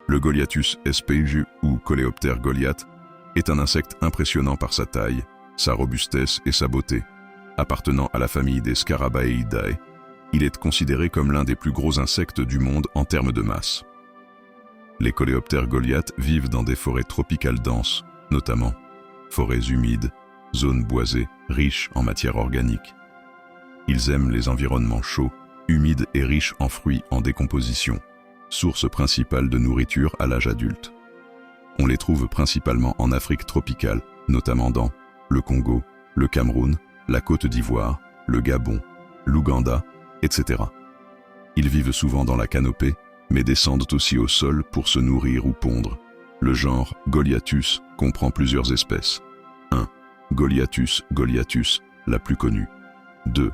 Le Goliathus spiju ou Coléoptère goliath est un insecte impressionnant par sa taille, sa robustesse et sa beauté. Appartenant à la famille des Scarabaeidae, il est considéré comme l'un des plus gros insectes du monde en termes de masse. Les coléoptères goliaths vivent dans des forêts tropicales denses, notamment forêts humides, zones boisées, riches en matière organique. Ils aiment les environnements chauds, humides et riches en fruits en décomposition, source principale de nourriture à l'âge adulte. On les trouve principalement en Afrique tropicale, notamment dans le Congo, le Cameroun, la Côte d'Ivoire, le Gabon, l'Ouganda, etc. Ils vivent souvent dans la canopée, mais descendent aussi au sol pour se nourrir ou pondre. Le genre Goliathus comprend plusieurs espèces. 1. Goliathus goliathus, la plus connue. 2.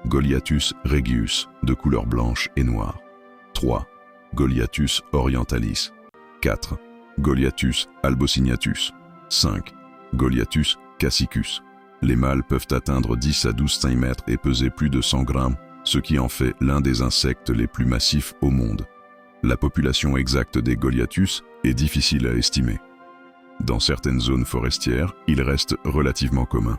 Goliathus regius, de couleur blanche et noire. 3. Goliathus orientalis. 4. Goliathus albociniatus. 5. Goliathus cassicus. Les mâles peuvent atteindre 10 à 12 cm et peser plus de 100 grammes, ce qui en fait l'un des insectes les plus massifs au monde. La population exacte des Goliathus est difficile à estimer. Dans certaines zones forestières, ils restent relativement communs.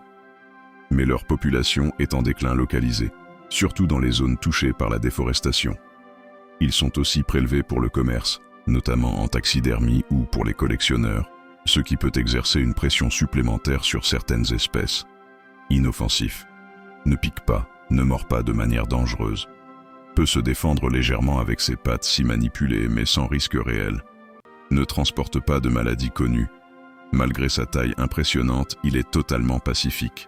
Mais leur population est en déclin localisé, surtout dans les zones touchées par la déforestation. Ils sont aussi prélevés pour le commerce, notamment en taxidermie ou pour les collectionneurs, ce qui peut exercer une pression supplémentaire sur certaines espèces. Inoffensif. Ne pique pas, ne mord pas de manière dangereuse. Peut se défendre légèrement avec ses pattes si manipulées mais sans risque réel. Ne transporte pas de maladies connues. Malgré sa taille impressionnante, il est totalement pacifique.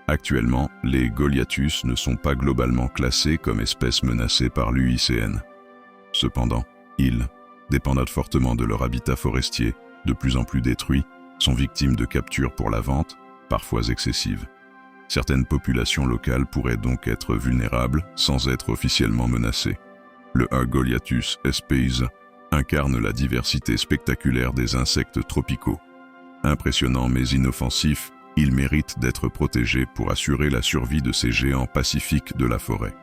Actuellement, les Goliathus ne sont pas globalement classés comme espèces menacées par l'UICN. Cependant, ils, dépendant fortement de leur habitat forestier, de plus en plus détruit, sont victimes de captures pour la vente, parfois excessives. Certaines populations locales pourraient donc être vulnérables sans être officiellement menacées. Le A. Goliathus spes incarne la diversité spectaculaire des insectes tropicaux. Impressionnant mais inoffensif, il mérite d'être protégé pour assurer la survie de ces géants pacifiques de la forêt.